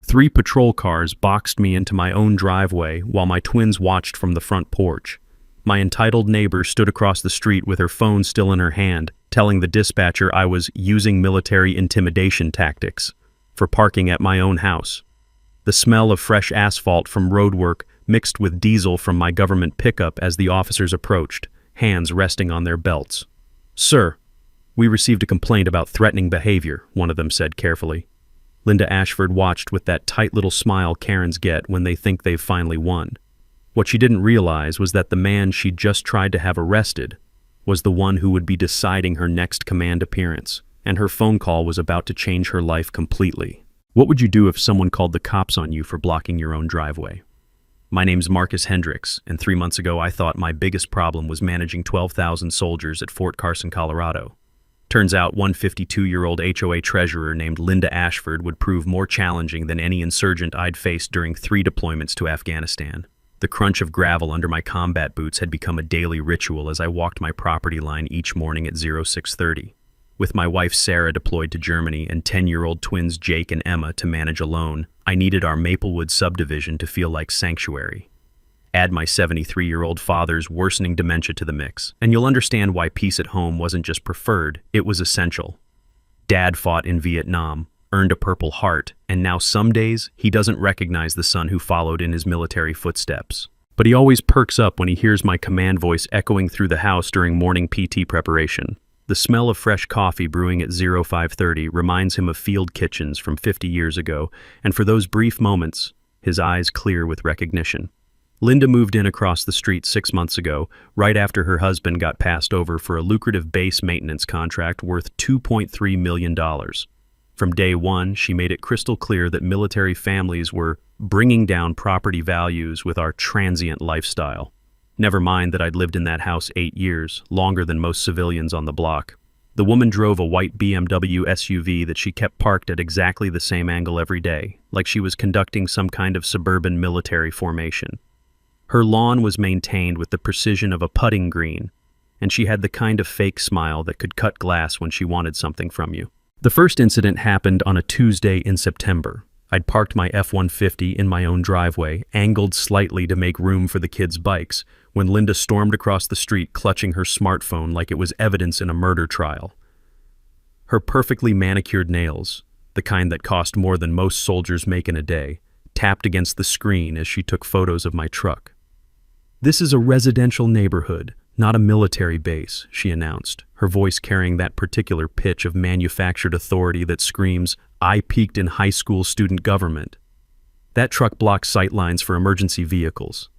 3 patrol cars boxed me into my own driveway while my twins watched from the front porch. My entitled neighbor stood across the street with her phone still in her hand, telling the dispatcher I was using military intimidation tactics for parking at my own house. The smell of fresh asphalt from roadwork mixed with diesel from my government pickup as the officers approached, hands resting on their belts. "Sir, we received a complaint about threatening behavior," one of them said carefully. Linda Ashford watched with that tight little smile Karens get when they think they've finally won. What she didn't realize was that the man she'd just tried to have arrested was the one who would be deciding her next command appearance, and her phone call was about to change her life completely. What would you do if someone called the cops on you for blocking your own driveway? My name's Marcus Hendricks, and 3 months ago I thought my biggest problem was managing 12,000 soldiers at Fort Carson, Colorado. Turns out one 52-year-old HOA treasurer named Linda Ashford would prove more challenging than any insurgent I'd faced during 3 deployments to Afghanistan. The crunch of gravel under my combat boots had become a daily ritual as I walked my property line each morning at 0630. With my wife Sarah deployed to Germany and 10-year-old twins Jake and Emma to manage alone, I needed our Maplewood subdivision to feel like sanctuary. Add my 73-year-old father's worsening dementia to the mix, and you'll understand why peace at home wasn't just preferred, it was essential. Dad fought in Vietnam, earned a Purple Heart, and now some days he doesn't recognize the son who followed in his military footsteps. But he always perks up when he hears my command voice echoing through the house during morning PT preparation. The smell of fresh coffee brewing at 0530 reminds him of field kitchens from 50 years ago, and for those brief moments, his eyes clear with recognition. Linda moved in across the street 6 months ago, right after her husband got passed over for a lucrative base maintenance contract worth $2.3 million. From day one, she made it crystal clear that military families were bringing down property values with our transient lifestyle. Never mind that I'd lived in that house 8 years, longer than most civilians on the block. The woman drove a white BMW SUV that she kept parked at exactly the same angle every day, like she was conducting some kind of suburban military formation. Her lawn was maintained with the precision of a putting green, and she had the kind of fake smile that could cut glass when she wanted something from you. The first incident happened on a Tuesday in September. I'd parked my F-150 in my own driveway, angled slightly to make room for the kids' bikes, when Linda stormed across the street clutching her smartphone like it was evidence in a murder trial. Her perfectly manicured nails, the kind that cost more than most soldiers make in a day, tapped against the screen as she took photos of my truck. "This is a residential neighborhood, not a military base," she announced, her voice carrying that particular pitch of manufactured authority that screams, "I peaked in high school student government." That truck blocked sightlines for emergency vehicles.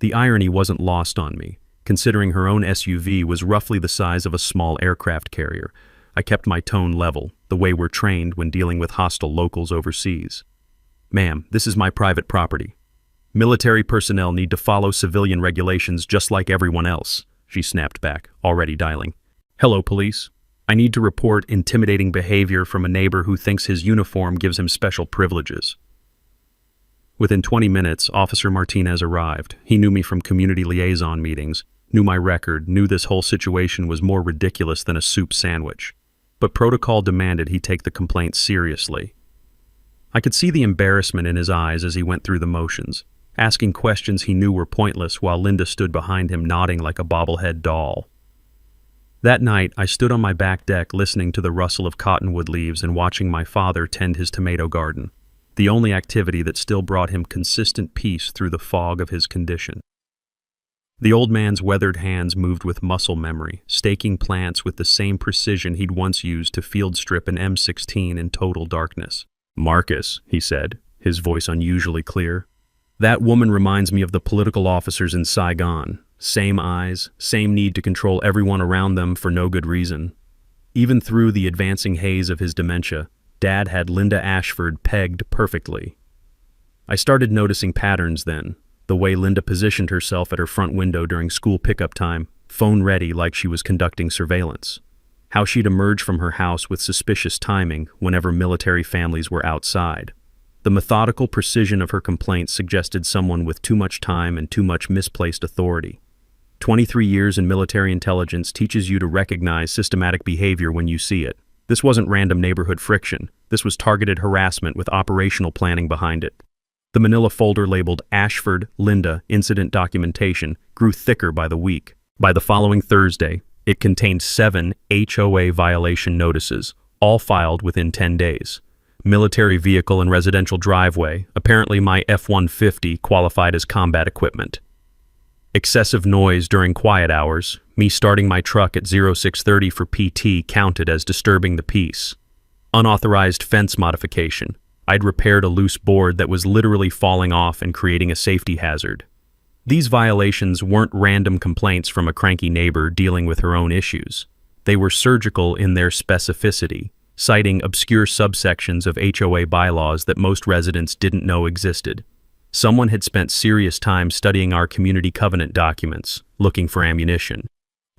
The irony wasn't lost on me, considering her own SUV was roughly the size of a small aircraft carrier. I kept my tone level, the way we're trained when dealing with hostile locals overseas. "Ma'am, this is my private property. Military personnel need to follow civilian regulations just like everyone else," she snapped back, already dialing. "Hello, police. I need to report intimidating behavior from a neighbor who thinks his uniform gives him special privileges." Within 20 minutes, Officer Martinez arrived. He knew me from community liaison meetings, knew my record, knew this whole situation was more ridiculous than a soup sandwich. But protocol demanded he take the complaint seriously. I could see the embarrassment in his eyes as he went through the motions, asking questions he knew were pointless while Linda stood behind him nodding like a bobblehead doll. That night, I stood on my back deck listening to the rustle of cottonwood leaves and watching my father tend his tomato garden, the only activity that still brought him consistent peace through the fog of his condition. The old man's weathered hands moved with muscle memory, staking plants with the same precision he'd once used to field strip an M16 in total darkness. "Marcus," he said, his voice unusually clear, "that woman reminds me of the political officers in Saigon. Same eyes, same need to control everyone around them for no good reason." Even through the advancing haze of his dementia, Dad had Linda Ashford pegged perfectly. I started noticing patterns then, the way Linda positioned herself at her front window during school pickup time, phone ready like she was conducting surveillance. How she'd emerge from her house with suspicious timing whenever military families were outside. The methodical precision of her complaints suggested someone with too much time and too much misplaced authority. 23 years in military intelligence teaches you to recognize systematic behavior when you see it. This wasn't random neighborhood friction. This was targeted harassment with operational planning behind it. The manila folder labeled Ashford, Linda, Incident Documentation grew thicker by the week. By the following Thursday, it contained 7 HOA violation notices, all filed within 10 days. Military vehicle and residential driveway, apparently my F-150 qualified as combat equipment. Excessive noise during quiet hours, me starting my truck at 0630 for PT counted as disturbing the peace. Unauthorized fence modification. I'd repaired a loose board that was literally falling off and creating a safety hazard. These violations weren't random complaints from a cranky neighbor dealing with her own issues. They were surgical in their specificity, citing obscure subsections of HOA bylaws that most residents didn't know existed. Someone had spent serious time studying our community covenant documents, looking for ammunition.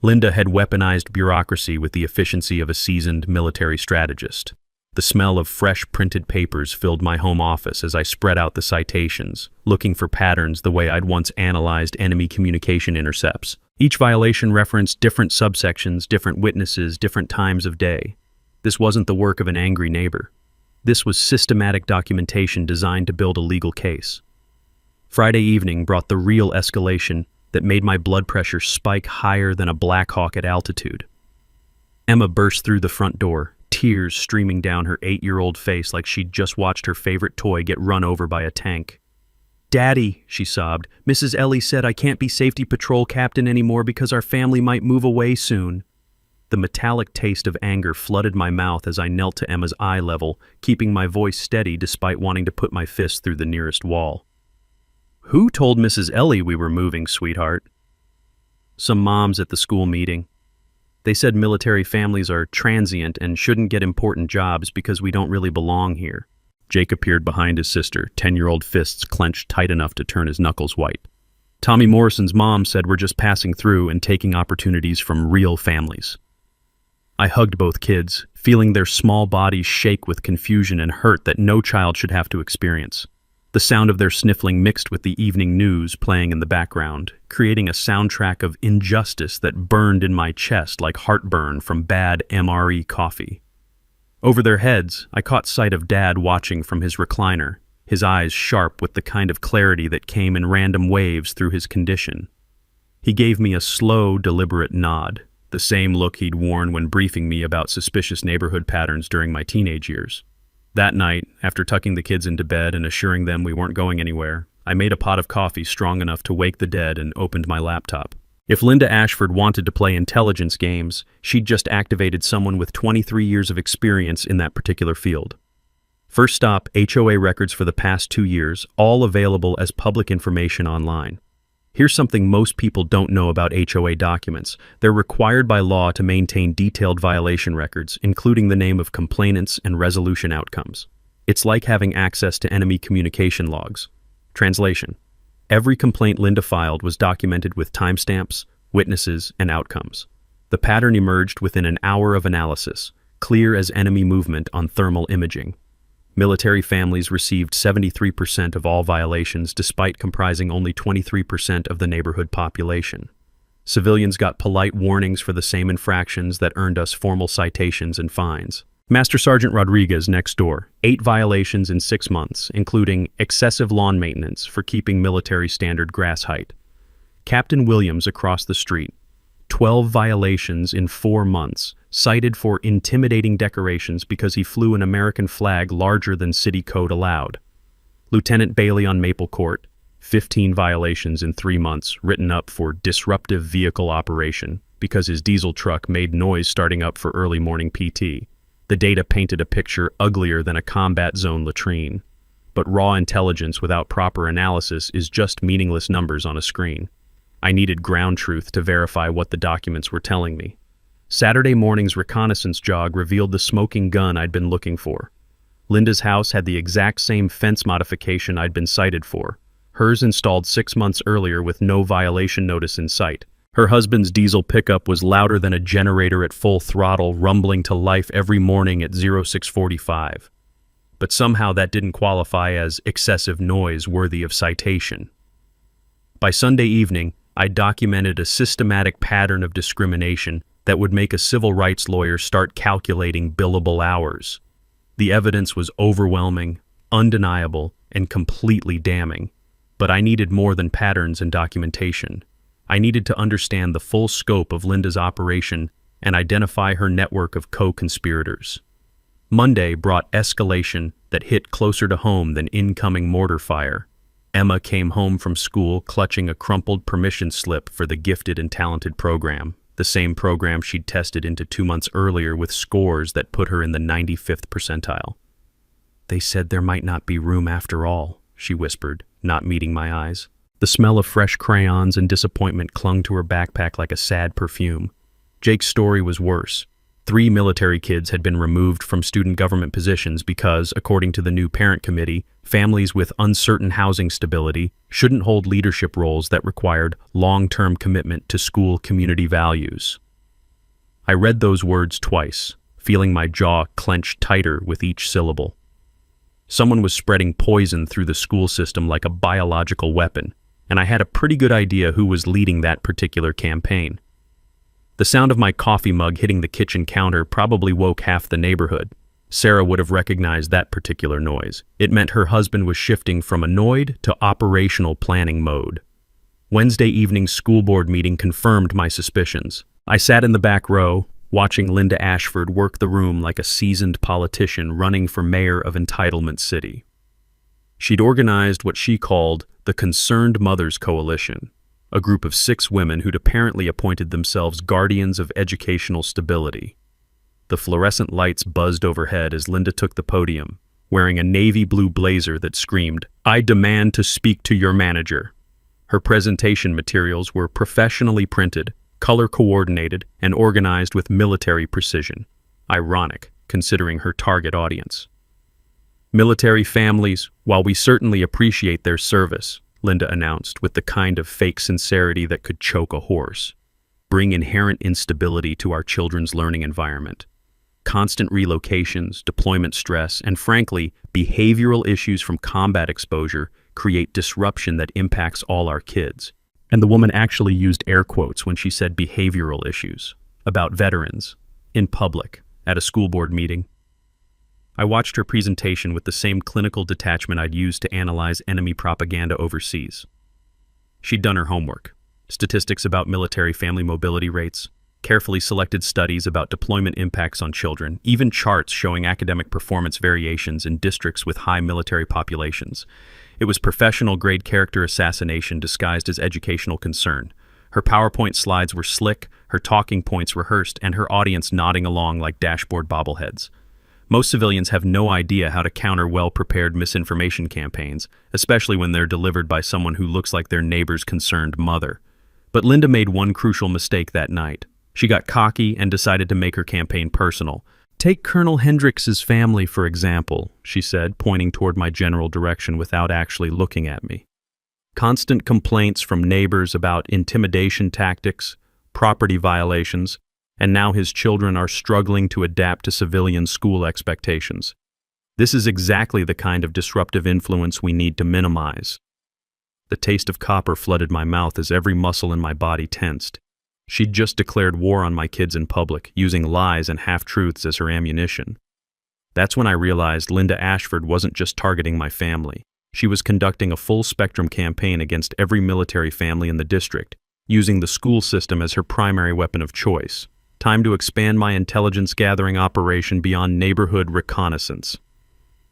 Linda had weaponized bureaucracy with the efficiency of a seasoned military strategist. The smell of fresh printed papers filled my home office as I spread out the citations, looking for patterns the way I'd once analyzed enemy communication intercepts. Each violation referenced different subsections, different witnesses, different times of day. This wasn't the work of an angry neighbor. This was systematic documentation designed to build a legal case. Friday evening brought the real escalation that made my blood pressure spike higher than a Black Hawk at altitude. Emma burst through the front door, tears streaming down her 8-year-old face like she'd just watched her favorite toy get run over by a tank. "Daddy," she sobbed, "Mrs. Ellie said I can't be safety patrol captain anymore because our family might move away soon." The metallic taste of anger flooded my mouth as I knelt to Emma's eye level, keeping my voice steady despite wanting to put my fist through the nearest wall. "Who told Mrs. Ellie we were moving, sweetheart?" "Some moms at the school meeting. They said military families are transient and shouldn't get important jobs because we don't really belong here." Jake appeared behind his sister, 10-year-old fists clenched tight enough to turn his knuckles white. "Tommy Morrison's mom said we're just passing through and taking opportunities from real families." I hugged both kids, feeling their small bodies shake with confusion and hurt that no child should have to experience. The sound of their sniffling mixed with the evening news playing in the background, creating a soundtrack of injustice that burned in my chest like heartburn from bad MRE coffee. Over their heads, I caught sight of Dad watching from his recliner, his eyes sharp with the kind of clarity that came in random waves through his condition. He gave me a slow, deliberate nod, the same look he'd worn when briefing me about suspicious neighborhood patterns during my teenage years. That night, after tucking the kids into bed and assuring them we weren't going anywhere, I made a pot of coffee strong enough to wake the dead and opened my laptop. If Linda Ashford wanted to play intelligence games, she'd just activated someone with 23 years of experience in that particular field. First stop, HOA records for the past 2 years, all available as public information online. Here's something most people don't know about HOA documents. They're required by law to maintain detailed violation records, including the name of complainants and resolution outcomes. It's like having access to enemy communication logs. Translation: every complaint Linda filed was documented with timestamps, witnesses, and outcomes. The pattern emerged within an hour of analysis, clear as enemy movement on thermal imaging. Military families received 73% of all violations despite comprising only 23% of the neighborhood population. Civilians got polite warnings for the same infractions that earned us formal citations and fines. Master Sergeant Rodriguez next door, 8 violations in 6 months, including excessive lawn maintenance for keeping military standard grass height. Captain Williams across the street, 12 violations in 4 months, cited for intimidating decorations because he flew an American flag larger than city code allowed. Lieutenant Bailey on Maple Court, 15 violations in 3 months, written up for disruptive vehicle operation because his diesel truck made noise starting up for early morning PT. The data painted a picture uglier than a combat zone latrine. But raw intelligence without proper analysis is just meaningless numbers on a screen. I needed ground truth to verify what the documents were telling me. Saturday morning's reconnaissance jog revealed the smoking gun I'd been looking for. Linda's house had the exact same fence modification I'd been cited for. Hers installed 6 months earlier with no violation notice in sight. Her husband's diesel pickup was louder than a generator at full throttle, rumbling to life every morning at 0645. But somehow that didn't qualify as excessive noise worthy of citation. By Sunday evening, I documented a systematic pattern of discrimination, that would make a civil rights lawyer start calculating billable hours. The evidence was overwhelming, undeniable, and completely damning. But I needed more than patterns and documentation. I needed to understand the full scope of Linda's operation and identify her network of co-conspirators. Monday brought escalation that hit closer to home than incoming mortar fire. Emma came home from school clutching a crumpled permission slip for the gifted and talented program, the same program she'd tested into 2 months earlier with scores that put her in the 95th percentile. "They said there might not be room after all," she whispered, not meeting my eyes. The smell of fresh crayons and disappointment clung to her backpack like a sad perfume. Jake's story was worse. 3 military kids had been removed from student government positions because, according to the new parent committee, families with uncertain housing stability shouldn't hold leadership roles that required long-term commitment to school community values. I read those words twice, feeling my jaw clench tighter with each syllable. Someone was spreading poison through the school system like a biological weapon, and I had a pretty good idea who was leading that particular campaign. The sound of my coffee mug hitting the kitchen counter probably woke half the neighborhood. Sarah would have recognized that particular noise. It meant her husband was shifting from annoyed to operational planning mode. Wednesday evening's school board meeting confirmed my suspicions. I sat in the back row, watching Linda Ashford work the room like a seasoned politician running for mayor of Entitlement City. She'd organized what she called the Concerned Mothers Coalition, a group of 6 women who'd apparently appointed themselves guardians of educational stability. The fluorescent lights buzzed overhead as Linda took the podium, wearing a navy blue blazer that screamed, "I demand to speak to your manager." Her presentation materials were professionally printed, color-coordinated, and organized with military precision. Ironic, considering her target audience. "Military families, while we certainly appreciate their service," Linda announced with the kind of fake sincerity that could choke a horse, "bring inherent instability to our children's learning environment. Constant relocations, deployment stress, and frankly, behavioral issues from combat exposure create disruption that impacts all our kids." And the woman actually used air quotes when she said behavioral issues, about veterans, in public, at a school board meeting. I watched her presentation with the same clinical detachment I'd used to analyze enemy propaganda overseas. She'd done her homework. Statistics about military family mobility rates, carefully selected studies about deployment impacts on children, even charts showing academic performance variations in districts with high military populations. It was professional-grade character assassination disguised as educational concern. Her PowerPoint slides were slick, her talking points rehearsed, and her audience nodding along like dashboard bobbleheads. Most civilians have no idea how to counter well-prepared misinformation campaigns, especially when they're delivered by someone who looks like their neighbor's concerned mother. But Linda made one crucial mistake that night. She got cocky and decided to make her campaign personal. "Take Colonel Hendricks's family, for example," she said, pointing toward my general direction without actually looking at me. Constant complaints from neighbors about intimidation tactics, property violations, and now his children are struggling to adapt to civilian school expectations. This is exactly the kind of disruptive influence we need to minimize. The taste of copper flooded my mouth as every muscle in my body tensed. She'd just declared war on my kids in public, using lies and half-truths as her ammunition. That's when I realized Linda Ashford wasn't just targeting my family. She was conducting a full-spectrum campaign against every military family in the district, using the school system as her primary weapon of choice. Time to expand my intelligence-gathering operation beyond neighborhood reconnaissance.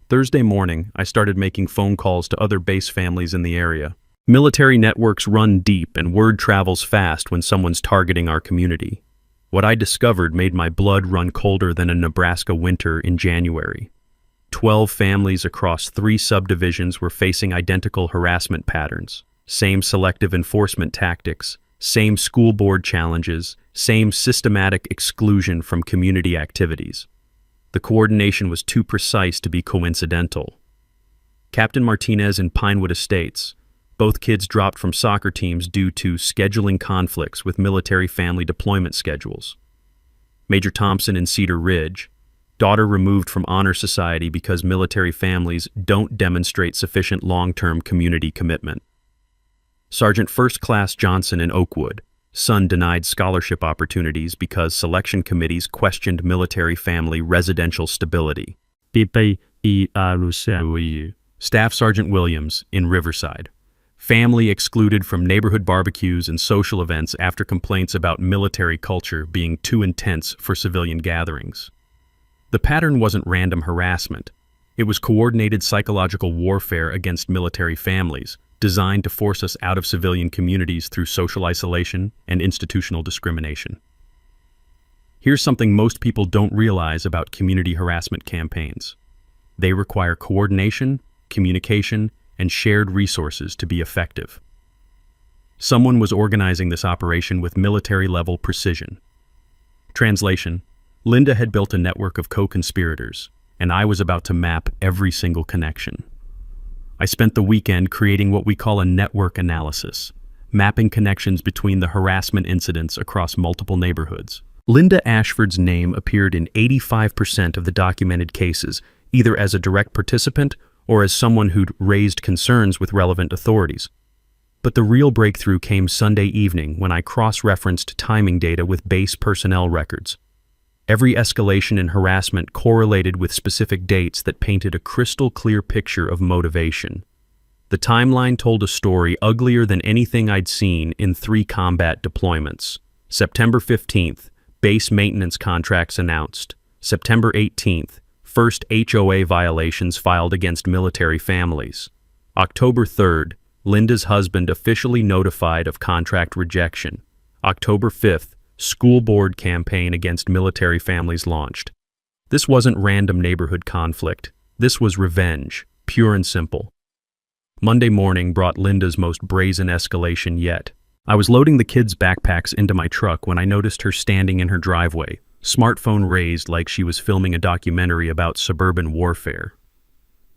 Thursday morning, I started making phone calls to other base families in the area. Military networks run deep and word travels fast when someone's targeting our community. What I discovered made my blood run colder than a Nebraska winter in January. 12 families across 3 subdivisions were facing identical harassment patterns, same selective enforcement tactics, same school board challenges, same systematic exclusion from community activities. The coordination was too precise to be coincidental. Captain Martinez in Pinewood Estates. Both kids dropped from soccer teams due to scheduling conflicts with military family deployment schedules. Major Thompson in Cedar Ridge. Daughter removed from Honor Society because military families don't demonstrate sufficient long-term community commitment. Sergeant First Class Johnson in Oakwood. Son denied scholarship opportunities because selection committees questioned military family residential stability. Staff Sergeant Williams in Riverside. Family excluded from neighborhood barbecues and social events after complaints about military culture being too intense for civilian gatherings. The pattern wasn't random harassment. It was coordinated psychological warfare against military families, designed to force us out of civilian communities through social isolation and institutional discrimination. Here's something most people don't realize about community harassment campaigns. They require coordination, communication, and shared resources to be effective. Someone was organizing this operation with military-level precision. Translation: Linda had built a network of co-conspirators, and I was about to map every single connection. I spent the weekend creating what we call a network analysis, mapping connections between the harassment incidents across multiple neighborhoods. Linda Ashford's name appeared in 85% of the documented cases, either as a direct participant or as someone who'd raised concerns with relevant authorities. But the real breakthrough came Sunday evening when I cross-referenced timing data with base personnel records. Every escalation in harassment correlated with specific dates that painted a crystal-clear picture of motivation. The timeline told a story uglier than anything I'd seen in 3 combat deployments. September 15th, base maintenance contracts announced. September 18th, first HOA violations filed against military families. October 3rd, Linda's husband officially notified of contract rejection. October 5th, school board campaign against military families launched. This wasn't random neighborhood conflict. This was revenge, pure and simple. Monday morning brought Linda's most brazen escalation yet. I was loading the kids' backpacks into my truck when I noticed her standing in her driveway, smartphone raised like she was filming a documentary about suburban warfare.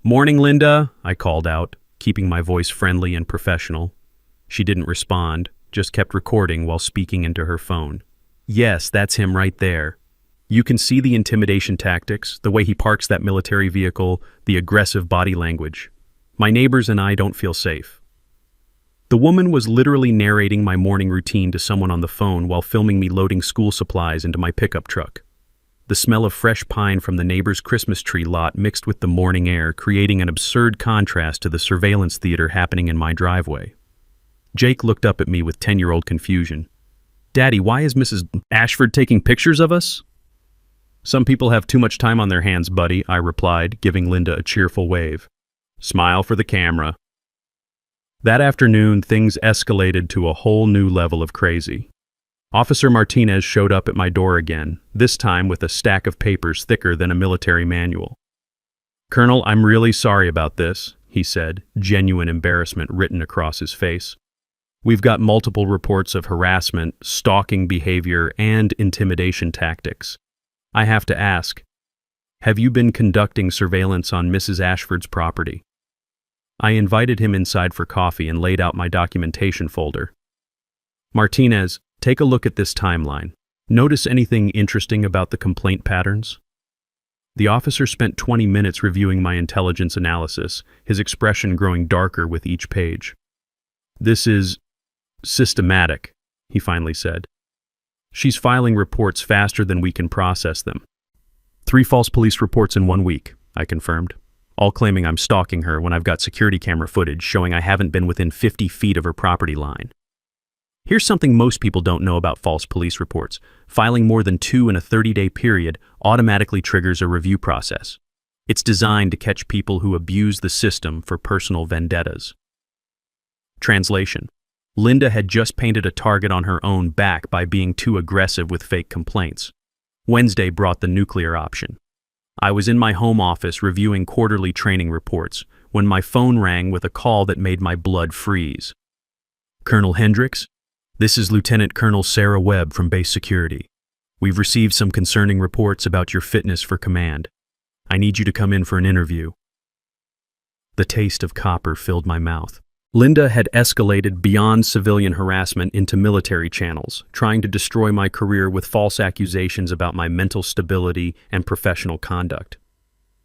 "Morning, Linda," I called out, keeping my voice friendly and professional. She didn't respond, just kept recording while speaking into her phone. "Yes, that's him right there. You can see the intimidation tactics, the way he parks that military vehicle, the aggressive body language. My neighbors and I don't feel safe." The woman was literally narrating my morning routine to someone on the phone while filming me loading school supplies into my pickup truck. The smell of fresh pine from the neighbor's Christmas tree lot mixed with the morning air, creating an absurd contrast to the surveillance theater happening in my driveway. Jake looked up at me with 10-year-old confusion. "Daddy, why is Mrs. Ashford taking pictures of us?" "Some people have too much time on their hands, buddy," I replied, giving Linda a cheerful wave. "Smile for the camera." That afternoon, things escalated to a whole new level of crazy. Officer Martinez showed up at my door again, this time with a stack of papers thicker than a military manual. "Colonel, I'm really sorry about this," he said, genuine embarrassment written across his face. "We've got multiple reports of harassment, stalking behavior, and intimidation tactics. I have to ask, have you been conducting surveillance on Mrs. Ashford's property?" I invited him inside for coffee and laid out my documentation folder. "Martinez, take a look at this timeline. Notice anything interesting about the complaint patterns?" The officer spent 20 minutes reviewing my intelligence analysis, his expression growing darker with each page. "This is systematic," he finally said. "She's filing reports faster than we can process them." 3 false police reports in 1 week, I confirmed, all claiming I'm stalking her when I've got security camera footage showing I haven't been within 50 feet of her property line. Here's something most people don't know about false police reports. Filing more than 2 in a 30-day period automatically triggers a review process. It's designed to catch people who abuse the system for personal vendettas. Translation: Linda had just painted a target on her own back by being too aggressive with fake complaints. Wednesday brought the nuclear option. I was in my home office reviewing quarterly training reports when my phone rang with a call that made my blood freeze. "Colonel Hendricks, this is Lieutenant Colonel Sarah Webb from Base Security. We've received some concerning reports about your fitness for command. I need you to come in for an interview." The taste of copper filled my mouth. Linda had escalated beyond civilian harassment into military channels, trying to destroy my career with false accusations about my mental stability and professional conduct.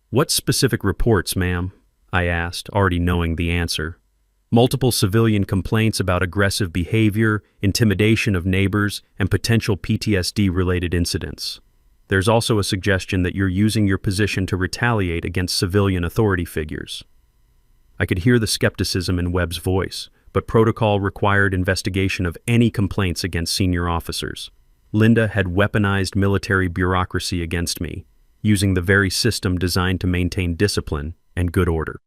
"What specific reports, ma'am?" I asked, already knowing the answer. Multiple civilian complaints about aggressive behavior, intimidation of neighbors, and potential PTSD-related incidents. There's also a suggestion that you're using your position to retaliate against civilian authority figures. I could hear the skepticism in Webb's voice, but protocol required investigation of any complaints against senior officers. Linda had weaponized military bureaucracy against me, using the very system designed to maintain discipline and good order.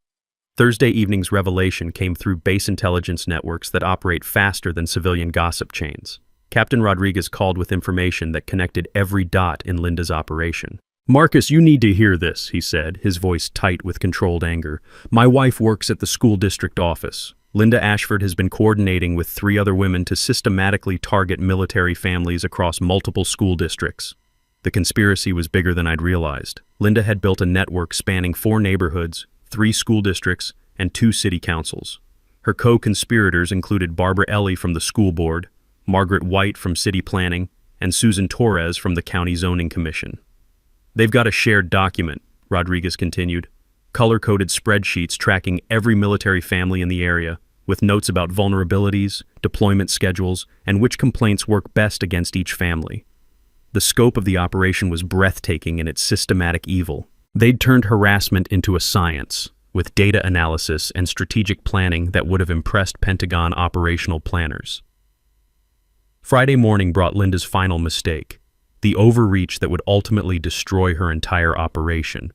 Thursday evening's revelation came through base intelligence networks that operate faster than civilian gossip chains. Captain Rodriguez called with information that connected every dot in Linda's operation. "Marcus, you need to hear this," he said, his voice tight with controlled anger. "My wife works at the school district office. Linda Ashford has been coordinating with 3 other women to systematically target military families across multiple school districts. The conspiracy was bigger than I'd realized. Linda had built a network spanning 4 neighborhoods, 3 school districts, and 2 city councils. Her co-conspirators included Barbara Ellie from the school board, Margaret White from city planning, and Susan Torres from the county zoning commission. They've got a shared document," Rodriguez continued, color-coded spreadsheets tracking every military family in the area, with notes about vulnerabilities, deployment schedules, and which complaints work best against each family. The scope of the operation was breathtaking in its systematic evil. They'd turned harassment into a science, with data analysis and strategic planning that would have impressed Pentagon operational planners. Friday morning brought Linda's final mistake, the overreach that would ultimately destroy her entire operation.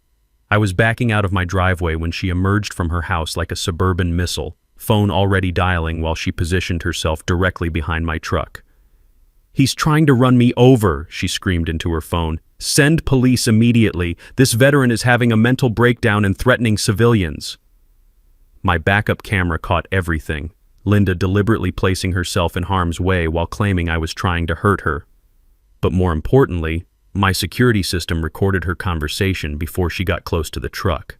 I was backing out of my driveway when she emerged from her house like a suburban missile, phone already dialing while she positioned herself directly behind my truck. "He's trying to run me over," she screamed into her phone. "Send police immediately. This veteran is having a mental breakdown and threatening civilians." My backup camera caught everything, Linda deliberately placing herself in harm's way while claiming I was trying to hurt her. But more importantly, my security system recorded her conversation before she got close to the truck.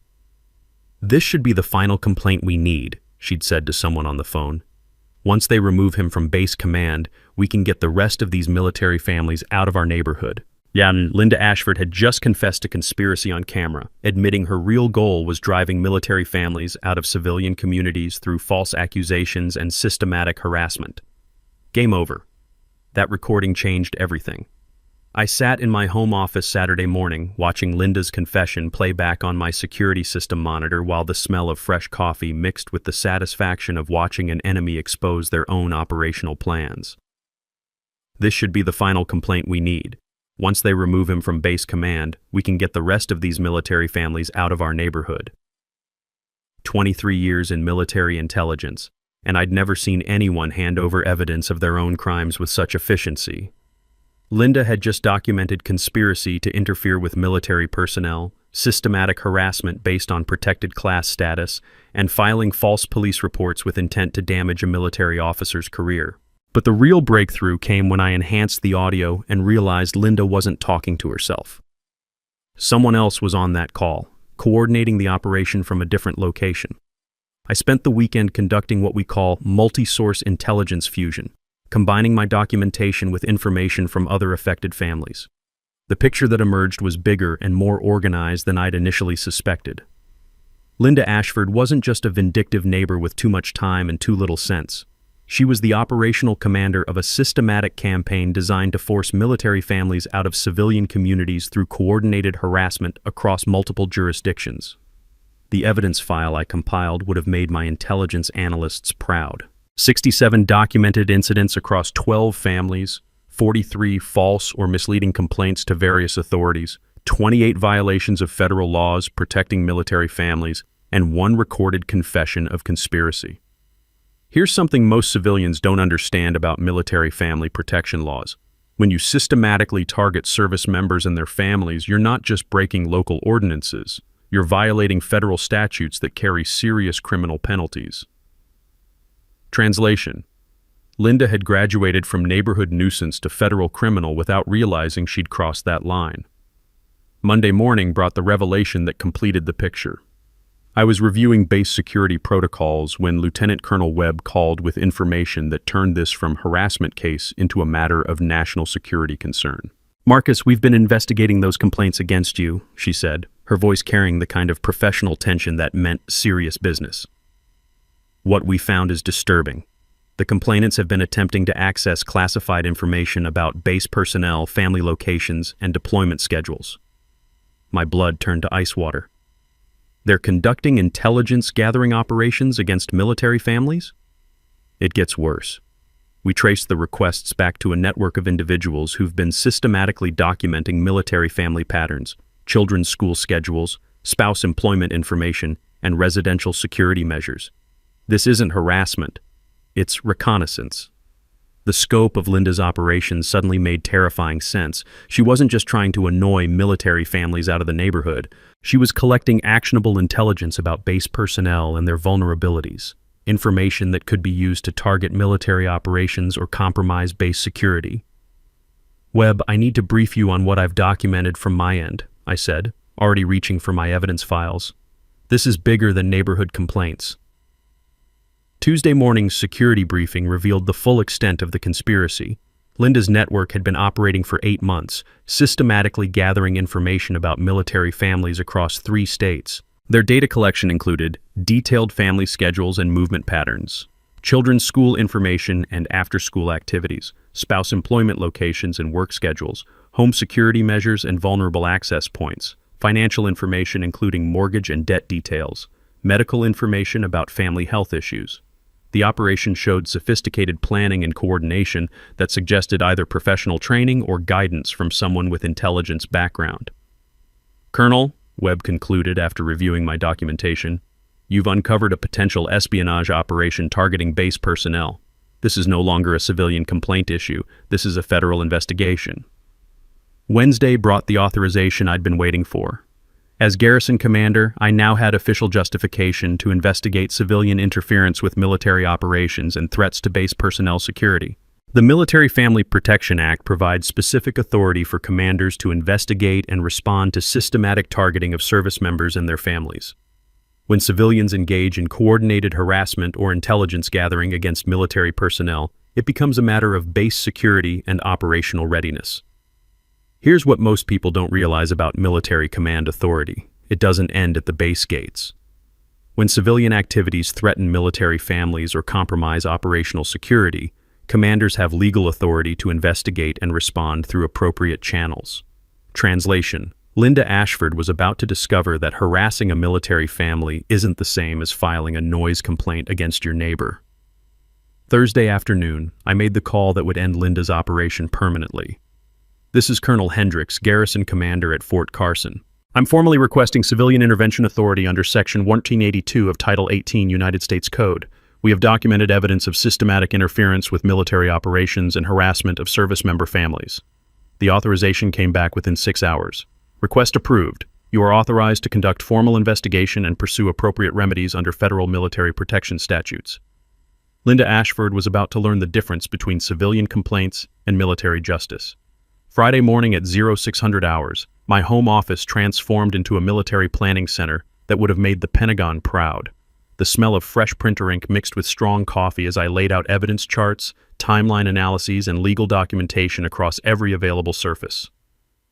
"This should be the final complaint we need," she'd said to someone on the phone. "Once they remove him from base command, we can get the rest of these military families out of our neighborhood." Yeah, and Linda Ashford had just confessed to conspiracy on camera, admitting her real goal was driving military families out of civilian communities through false accusations and systematic harassment. Game over. That recording changed everything. I sat in my home office Saturday morning, watching Linda's confession play back on my security system monitor while the smell of fresh coffee mixed with the satisfaction of watching an enemy expose their own operational plans. This should be the final complaint we need. Once they remove him from base command, we can get the rest of these military families out of our neighborhood. 23 years in military intelligence, and I'd never seen anyone hand over evidence of their own crimes with such efficiency. Linda had just documented conspiracy to interfere with military personnel, systematic harassment based on protected class status, and filing false police reports with intent to damage a military officer's career. But the real breakthrough came when I enhanced the audio and realized Linda wasn't talking to herself. Someone else was on that call, coordinating the operation from a different location. I spent the weekend conducting what we call multi-source intelligence fusion, combining my documentation with information from other affected families. The picture that emerged was bigger and more organized than I'd initially suspected. Linda Ashford wasn't just a vindictive neighbor with too much time and too little sense. She was the operational commander of a systematic campaign designed to force military families out of civilian communities through coordinated harassment across multiple jurisdictions. The evidence file I compiled would have made my intelligence analysts proud. 67 documented incidents across 12 families, 43 false or misleading complaints to various authorities, 28 violations of federal laws protecting military families, and 1 recorded confession of conspiracy. Here's something most civilians don't understand about military family protection laws. When you systematically target service members and their families, you're not just breaking local ordinances. You're violating federal statutes that carry serious criminal penalties. Translation: Linda had graduated from neighborhood nuisance to federal criminal without realizing she'd crossed that line. Monday morning brought the revelation that completed the picture. I was reviewing base security protocols when Lieutenant Colonel Webb called with information that turned this from harassment case into a matter of national security concern. "Marcus, we've been investigating those complaints against you," she said, her voice carrying the kind of professional tension that meant serious business. What we found is disturbing. The complainants have been attempting to access classified information about base personnel, family locations, and deployment schedules. My blood turned to ice water. They're conducting intelligence gathering operations against military families? It gets worse. We traced the requests back to a network of individuals who've been systematically documenting military family patterns, children's school schedules, spouse employment information, and residential security measures. This isn't harassment. It's reconnaissance. The scope of Linda's operations suddenly made terrifying sense. She wasn't just trying to annoy military families out of the neighborhood. She was collecting actionable intelligence about base personnel and their vulnerabilities, information that could be used to target military operations or compromise base security. "Webb, I need to brief you on what I've documented from my end," I said, already reaching for my evidence files. "This is bigger than neighborhood complaints." Tuesday morning's security briefing revealed the full extent of the conspiracy. Linda's network had been operating for 8 months, systematically gathering information about military families across 3 states. Their data collection included detailed family schedules and movement patterns, children's school information and after-school activities, spouse employment locations and work schedules, home security measures and vulnerable access points, financial information including mortgage and debt details, medical information about family health issues. The operation showed sophisticated planning and coordination that suggested either professional training or guidance from someone with intelligence background. "Colonel," Webb concluded after reviewing my documentation, "you've uncovered a potential espionage operation targeting base personnel. This is no longer a civilian complaint issue. This is a federal investigation." Wednesday brought the authorization I'd been waiting for. As garrison commander, I now had official justification to investigate civilian interference with military operations and threats to base personnel security. The Military Family Protection Act provides specific authority for commanders to investigate and respond to systematic targeting of service members and their families. When civilians engage in coordinated harassment or intelligence gathering against military personnel, it becomes a matter of base security and operational readiness. Here's what most people don't realize about military command authority. It doesn't end at the base gates. When civilian activities threaten military families or compromise operational security, commanders have legal authority to investigate and respond through appropriate channels. Translation: Linda Ashford was about to discover that harassing a military family isn't the same as filing a noise complaint against your neighbor. Thursday afternoon, I made the call that would end Linda's operation permanently. "This is Colonel Hendricks, Garrison Commander at Fort Carson. I'm formally requesting civilian intervention authority under Section 1482 of Title 18 United States Code. We have documented evidence of systematic interference with military operations and harassment of service member families." The authorization came back within 6 hours. "Request approved. You are authorized to conduct formal investigation and pursue appropriate remedies under federal military protection statutes." Linda Ashford was about to learn the difference between civilian complaints and military justice. Friday morning at 0600 hours, my home office transformed into a military planning center that would have made the Pentagon proud. The smell of fresh printer ink mixed with strong coffee as I laid out evidence charts, timeline analyses, and legal documentation across every available surface.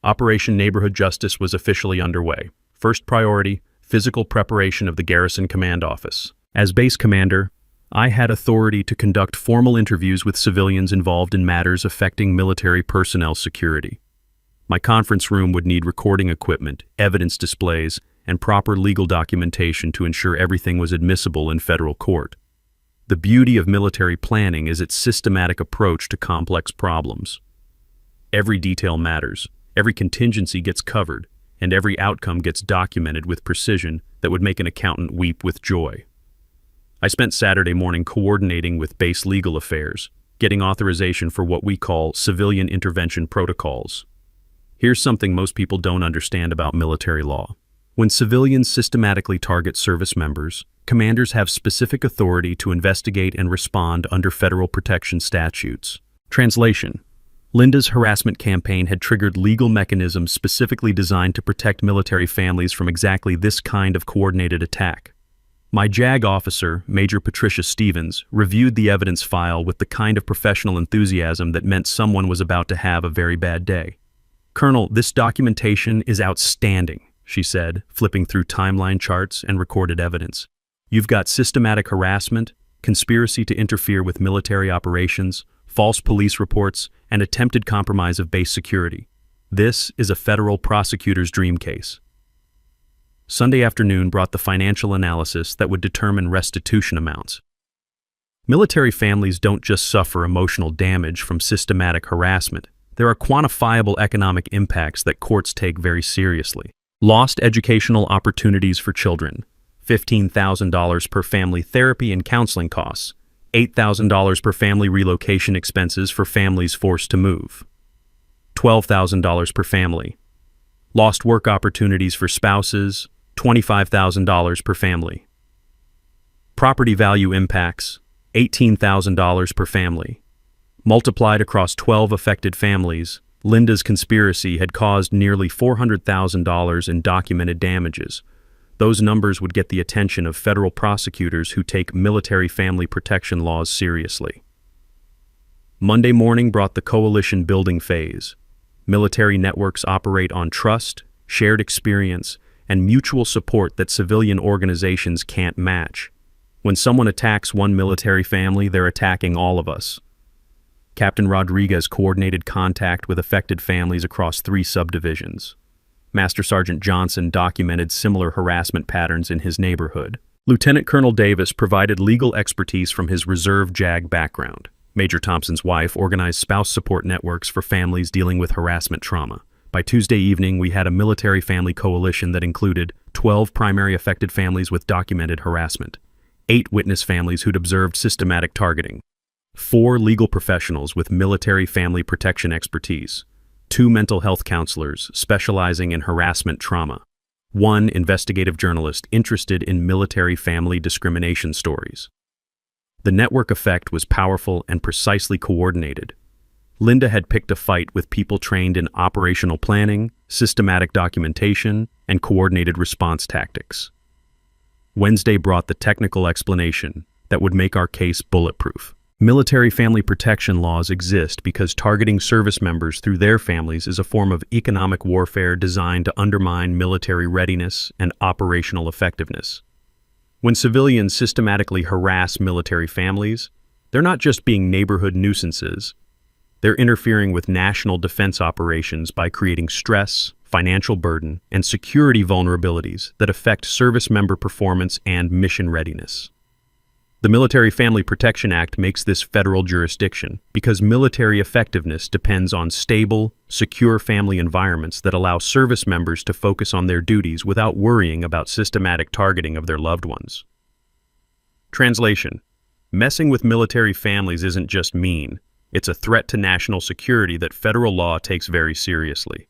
Operation Neighborhood Justice was officially underway. First priority, physical preparation of the Garrison Command Office. As base commander, I had authority to conduct formal interviews with civilians involved in matters affecting military personnel security. My conference room would need recording equipment, evidence displays, and proper legal documentation to ensure everything was admissible in federal court. The beauty of military planning is its systematic approach to complex problems. Every detail matters, every contingency gets covered, and every outcome gets documented with precision that would make an accountant weep with joy. I spent Saturday morning coordinating with base legal affairs, getting authorization for what we call civilian intervention protocols. Here's something most people don't understand about military law. When civilians systematically target service members, commanders have specific authority to investigate and respond under federal protection statutes. Translation: Linda's harassment campaign had triggered legal mechanisms specifically designed to protect military families from exactly this kind of coordinated attack. My JAG officer, Major Patricia Stevens, reviewed the evidence file with the kind of professional enthusiasm that meant someone was about to have a very bad day. "Colonel, this documentation is outstanding," she said, flipping through timeline charts and recorded evidence. You've got systematic harassment, conspiracy to interfere with military operations, false police reports, and attempted compromise of base security. This is a federal prosecutor's dream case. Sunday afternoon brought the financial analysis that would determine restitution amounts. Military families don't just suffer emotional damage from systematic harassment. There are quantifiable economic impacts that courts take very seriously. Lost educational opportunities for children, $15,000 per family therapy and counseling costs, $8,000 per family relocation expenses for families forced to move, $12,000 per family. Lost work opportunities for spouses, $25,000 per family. Property value impacts, $18,000 per family. Multiplied across 12 affected families, Linda's conspiracy had caused nearly $400,000 in documented damages. Those numbers would get the attention of federal prosecutors who take military family protection laws seriously. Monday morning brought the coalition building phase. Military networks operate on trust, shared experience, and mutual support that civilian organizations can't match. When someone attacks one military family, they're attacking all of us. Captain Rodriguez coordinated contact with affected families across 3 subdivisions. Master Sergeant Johnson documented similar harassment patterns in his neighborhood. Lieutenant Colonel Davis provided legal expertise from his Reserve JAG background. Major Thompson's wife organized spouse support networks for families dealing with harassment trauma. By Tuesday evening, we had a military family coalition that included 12 primary affected families with documented harassment, 8 witness families who'd observed systematic targeting, 4 legal professionals with military family protection expertise, 2 mental health counselors specializing in harassment trauma, 1 investigative journalist interested in military family discrimination stories. The network effect was powerful and precisely coordinated. Linda had picked a fight with people trained in operational planning, systematic documentation, and coordinated response tactics. Wednesday brought the technical explanation that would make our case bulletproof. Military family protection laws exist because targeting service members through their families is a form of economic warfare designed to undermine military readiness and operational effectiveness. When civilians systematically harass military families, they're not just being neighborhood nuisances. They're interfering with national defense operations by creating stress, financial burden, and security vulnerabilities that affect service member performance and mission readiness. The Military Family Protection Act makes this federal jurisdiction because military effectiveness depends on stable, secure family environments that allow service members to focus on their duties without worrying about systematic targeting of their loved ones. Translation: messing with military families isn't just mean, it's a threat to national security that federal law takes very seriously.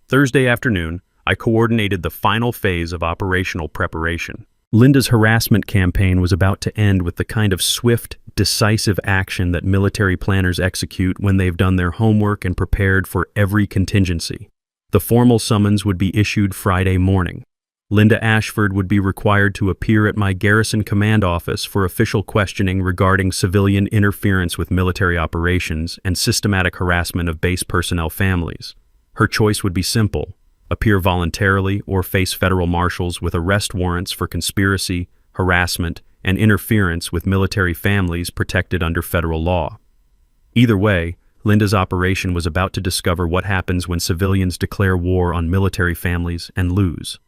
Thursday afternoon, I coordinated the final phase of operational preparation. Linda's harassment campaign was about to end with the kind of swift, decisive action that military planners execute when they've done their homework and prepared for every contingency. The formal summons would be issued Friday morning. Linda Ashford would be required to appear at my garrison command office for official questioning regarding civilian interference with military operations and systematic harassment of base personnel families. Her choice would be simple: appear voluntarily or face federal marshals with arrest warrants for conspiracy, harassment, and interference with military families protected under federal law. Either way, Linda's operation was about to discover what happens when civilians declare war on military families and lose.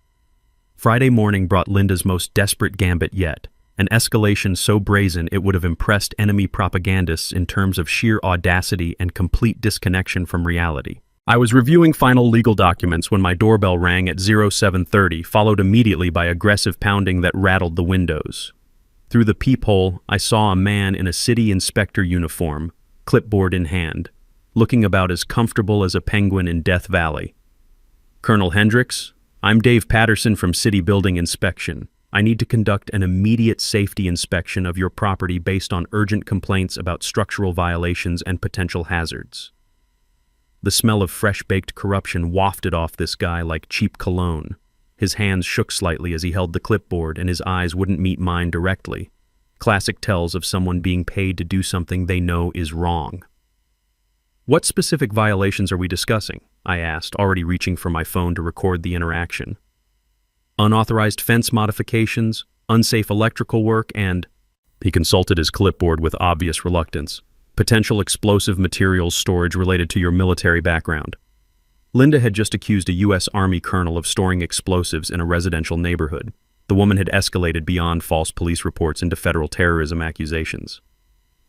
Friday morning brought Linda's most desperate gambit yet, an escalation so brazen it would have impressed enemy propagandists in terms of sheer audacity and complete disconnection from reality. I was reviewing final legal documents when my doorbell rang at 07:30, followed immediately by aggressive pounding that rattled the windows. Through the peephole, I saw a man in a city inspector uniform, clipboard in hand, looking about as comfortable as a penguin in Death Valley. "Colonel Hendricks, I'm Dave Patterson from City Building Inspection. I need to conduct an immediate safety inspection of your property based on urgent complaints about structural violations and potential hazards." The smell of fresh-baked corruption wafted off this guy like cheap cologne. His hands shook slightly as he held the clipboard, and his eyes wouldn't meet mine directly. Classic tells of someone being paid to do something they know is wrong. "What specific violations are we discussing?" I asked, already reaching for my phone to record the interaction. "Unauthorized fence modifications, unsafe electrical work, and he consulted his clipboard with obvious reluctance. Potential explosive materials storage related to your military background. Linda had just accused a U.S. Army colonel of storing explosives in a residential neighborhood. The woman had escalated beyond false police reports into federal terrorism accusations.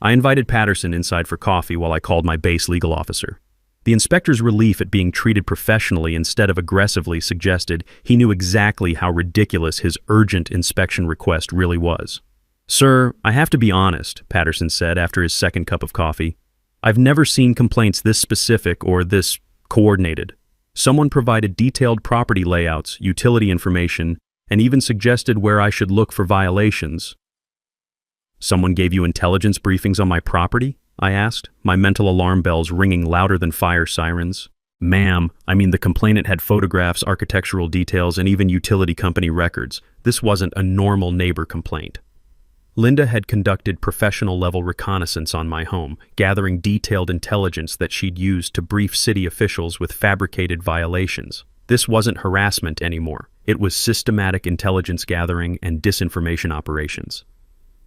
I invited Patterson inside for coffee while I called my base legal officer. The inspector's relief at being treated professionally instead of aggressively suggested he knew exactly how ridiculous his urgent inspection request really was. "Sir, I have to be honest," Patterson said after his second cup of coffee. "I've never seen complaints this specific or this coordinated. Someone provided detailed property layouts, utility information, and even suggested where I should look for violations." "Someone gave you intelligence briefings on my property?" I asked, my mental alarm bells ringing louder than fire sirens. "Ma'am, I mean the complainant had photographs, architectural details, and even utility company records. This wasn't a normal neighbor complaint." Linda had conducted professional-level reconnaissance on my home, gathering detailed intelligence that she'd used to brief city officials with fabricated violations. This wasn't harassment anymore. It was systematic intelligence gathering and disinformation operations.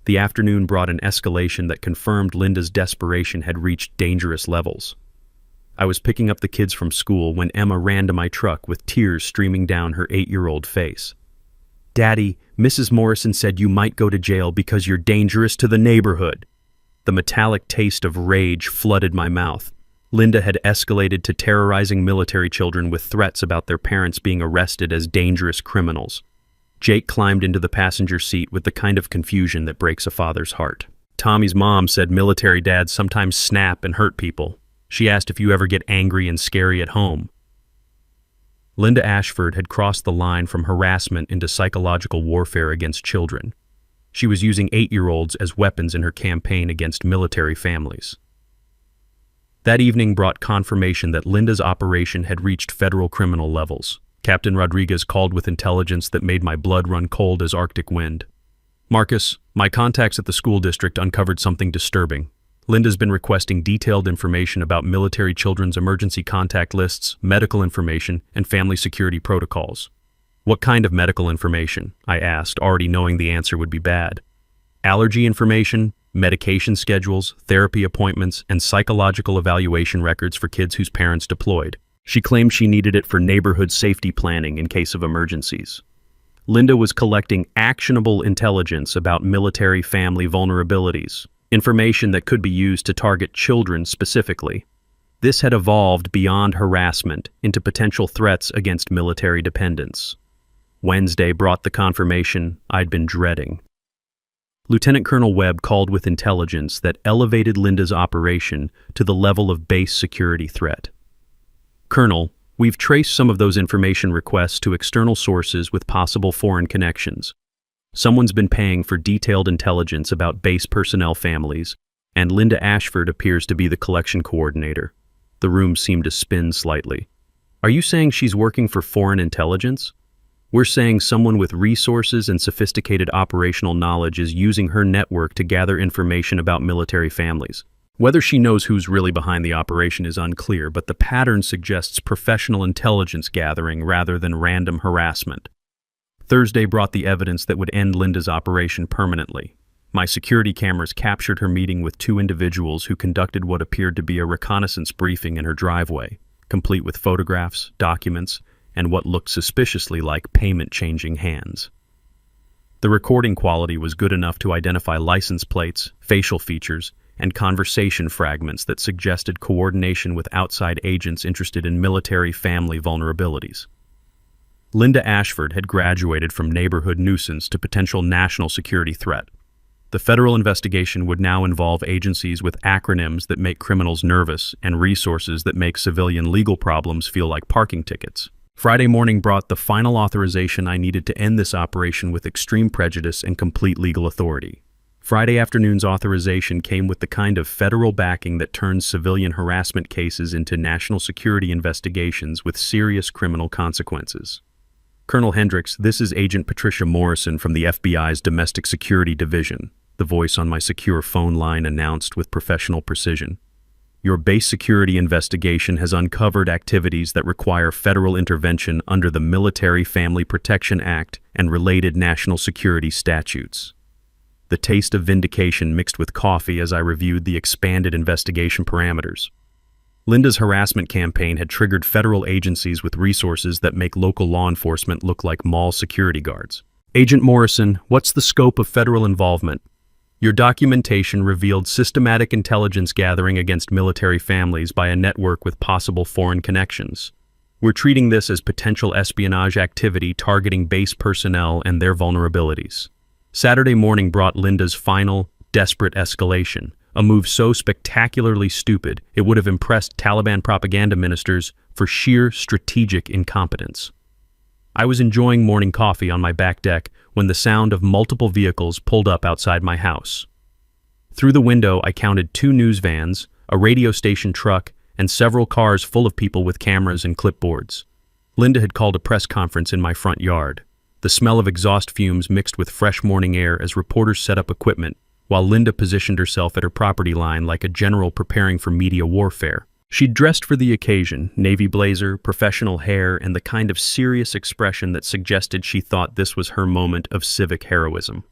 The afternoon brought an escalation that confirmed Linda's desperation had reached dangerous levels. I was picking up the kids from school when Emma ran to my truck with tears streaming down her 8-year-old face. "Daddy, Mrs. Morrison said you might go to jail because you're dangerous to the neighborhood." The metallic taste of rage flooded my mouth. Linda had escalated to terrorizing military children with threats about their parents being arrested as dangerous criminals. Jake climbed into the passenger seat with the kind of confusion that breaks a father's heart. "Tommy's mom said military dads sometimes snap and hurt people. She asked if you ever get angry and scary at home." Linda Ashford had crossed the line from harassment into psychological warfare against children. She was using 8-year-olds as weapons in her campaign against military families. That evening brought confirmation that Linda's operation had reached federal criminal levels. Captain Rodriguez called with intelligence that made my blood run cold as Arctic wind. "Marcus, my contacts at the school district uncovered something disturbing. Linda's been requesting detailed information about military children's emergency contact lists, medical information, and family security protocols." "What kind of medical information?" I asked, already knowing the answer would be bad. "Allergy information, medication schedules, therapy appointments, and psychological evaluation records for kids whose parents deployed." She claimed she needed it for neighborhood safety planning in case of emergencies. Linda was collecting actionable intelligence about military family vulnerabilities, information that could be used to target children specifically. This had evolved beyond harassment into potential threats against military dependents. Wednesday brought the confirmation I'd been dreading. Lieutenant Colonel Webb called with intelligence that elevated Linda's operation to the level of base security threat. "Colonel, we've traced some of those information requests to external sources with possible foreign connections. Someone's been paying for detailed intelligence about base personnel families, and Linda Ashford appears to be the collection coordinator." The room seemed to spin slightly. "Are you saying she's working for foreign intelligence?" "We're saying someone with resources and sophisticated operational knowledge is using her network to gather information about military families. Whether she knows who's really behind the operation is unclear, but the pattern suggests professional intelligence gathering rather than random harassment." Thursday brought the evidence that would end Linda's operation permanently. My security cameras captured her meeting with 2 individuals who conducted what appeared to be a reconnaissance briefing in her driveway, complete with photographs, documents, and what looked suspiciously like payment-changing hands. The recording quality was good enough to identify license plates, facial features, and conversation fragments that suggested coordination with outside agents interested in military family vulnerabilities. Linda Ashford had graduated from neighborhood nuisance to potential national security threat. The federal investigation would now involve agencies with acronyms that make criminals nervous and resources that make civilian legal problems feel like parking tickets. Friday morning brought the final authorization I needed to end this operation with extreme prejudice and complete legal authority. Friday afternoon's authorization came with the kind of federal backing that turns civilian harassment cases into national security investigations with serious criminal consequences. "Colonel Hendricks, this is Agent Patricia Morrison from the FBI's Domestic Security Division," the voice on my secure phone line announced with professional precision. Your base security investigation has uncovered activities that require federal intervention under the Military Family Protection Act and related national security statutes. The taste of vindication mixed with coffee as I reviewed the expanded investigation parameters. Linda's harassment campaign had triggered federal agencies with resources that make local law enforcement look like mall security guards. Agent Morrison, what's the scope of federal involvement? Your documentation revealed systematic intelligence gathering against military families by a network with possible foreign connections. We're treating this as potential espionage activity targeting base personnel and their vulnerabilities. Saturday morning brought Linda's final, desperate escalation, a move so spectacularly stupid it would have impressed Taliban propaganda ministers for sheer strategic incompetence. I was enjoying morning coffee on my back deck when the sound of multiple vehicles pulled up outside my house. Through the window, I counted 2 news vans, a radio station truck, and several cars full of people with cameras and clipboards. Linda had called a press conference in my front yard. The smell of exhaust fumes mixed with fresh morning air as reporters set up equipment, while Linda positioned herself at her property line like a general preparing for media warfare. She'd dressed for the occasion, navy blazer, professional hair, and the kind of serious expression that suggested she thought this was her moment of civic heroism.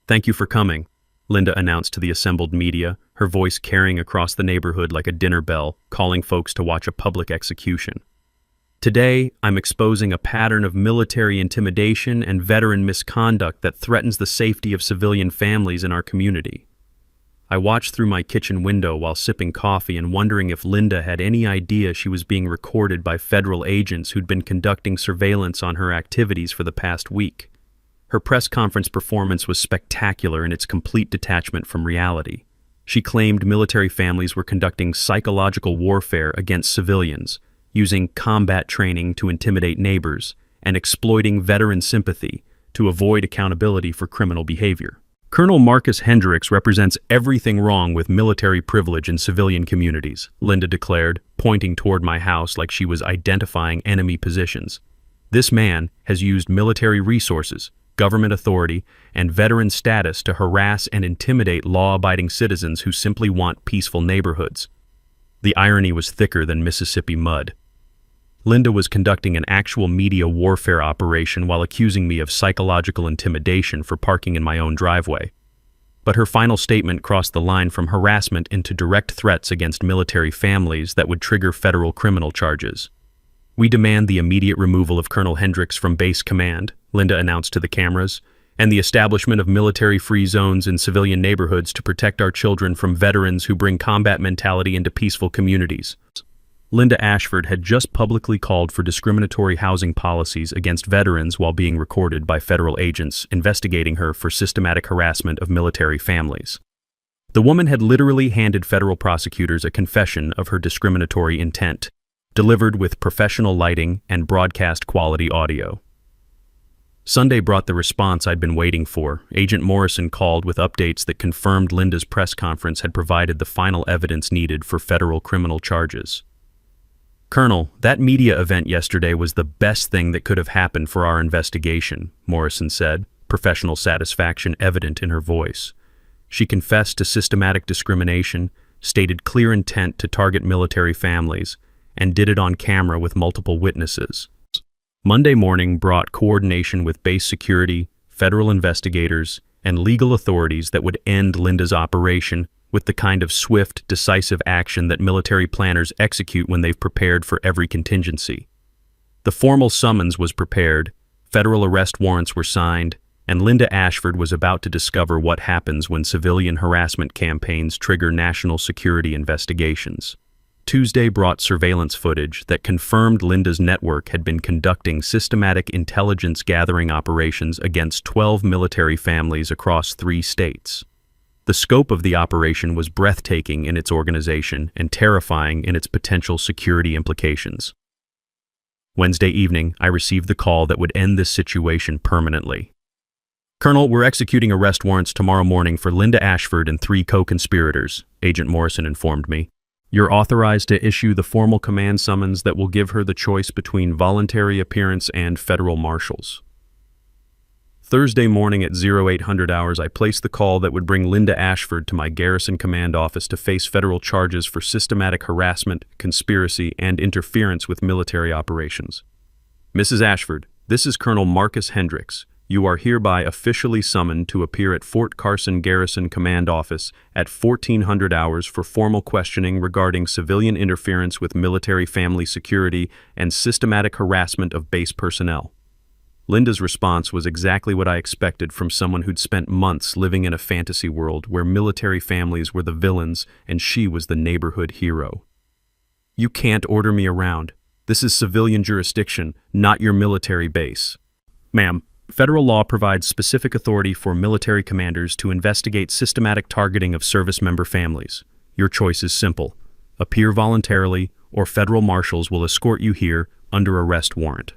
"Thank you for coming," Linda announced to the assembled media, her voice carrying across the neighborhood like a dinner bell, calling folks to watch a public execution. "Today, I'm exposing a pattern of military intimidation and veteran misconduct that threatens the safety of civilian families in our community." I watched through my kitchen window while sipping coffee and wondering if Linda had any idea she was being recorded by federal agents who'd been conducting surveillance on her activities for the past week. Her press conference performance was spectacular in its complete detachment from reality. She claimed military families were conducting psychological warfare against civilians, using combat training to intimidate neighbors, and exploiting veteran sympathy to avoid accountability for criminal behavior. "Colonel Marcus Hendricks represents everything wrong with military privilege in civilian communities," Linda declared, pointing toward my house like she was identifying enemy positions. "This man has used military resources, government authority, and veteran status to harass and intimidate law-abiding citizens who simply want peaceful neighborhoods." The irony was thicker than Mississippi mud. Linda was conducting an actual media warfare operation while accusing me of psychological intimidation for parking in my own driveway. But her final statement crossed the line from harassment into direct threats against military families that would trigger federal criminal charges. "We demand the immediate removal of Colonel Hendricks from base command," Linda announced to the cameras, "and the establishment of military-free zones in civilian neighborhoods to protect our children from veterans who bring combat mentality into peaceful communities." Linda Ashford had just publicly called for discriminatory housing policies against veterans while being recorded by federal agents investigating her for systematic harassment of military families. The woman had literally handed federal prosecutors a confession of her discriminatory intent, delivered with professional lighting and broadcast-quality audio. Sunday brought the response I'd been waiting for. Agent Morrison called with updates that confirmed Linda's press conference had provided the final evidence needed for federal criminal charges. "Colonel, that media event yesterday was the best thing that could have happened for our investigation," Morrison said, professional satisfaction evident in her voice. She confessed to systematic discrimination, stated clear intent to target military families, and did it on camera with multiple witnesses. Monday morning brought coordination with base security, federal investigators, and legal authorities that would end Linda's operation with the kind of swift, decisive action that military planners execute when they've prepared for every contingency. The formal summons was prepared, federal arrest warrants were signed, and Linda Ashford was about to discover what happens when civilian harassment campaigns trigger national security investigations. Tuesday brought surveillance footage that confirmed Linda's network had been conducting systematic intelligence gathering operations against 12 military families across 3 states. The scope of the operation was breathtaking in its organization and terrifying in its potential security implications. Wednesday evening, I received the call that would end this situation permanently. "Colonel, we're executing arrest warrants tomorrow morning for Linda Ashford and 3 co-conspirators," Agent Morrison informed me. "You're authorized to issue the formal command summons that will give her the choice between voluntary appearance and federal marshals." Thursday morning at 0800 hours, I placed the call that would bring Linda Ashford to my Garrison Command office to face federal charges for systematic harassment, conspiracy, and interference with military operations. Mrs. Ashford, this is Colonel Marcus Hendricks. You are hereby officially summoned to appear at Fort Carson Garrison Command Office at 1400 hours for formal questioning regarding civilian interference with military family security and systematic harassment of base personnel. Linda's response was exactly what I expected from someone who'd spent months living in a fantasy world where military families were the villains and she was the neighborhood hero. You can't order me around. This is civilian jurisdiction, not your military base. Ma'am, federal law provides specific authority for military commanders to investigate systematic targeting of service member families. Your choice is simple. Appear voluntarily, or federal marshals will escort you here under arrest warrant.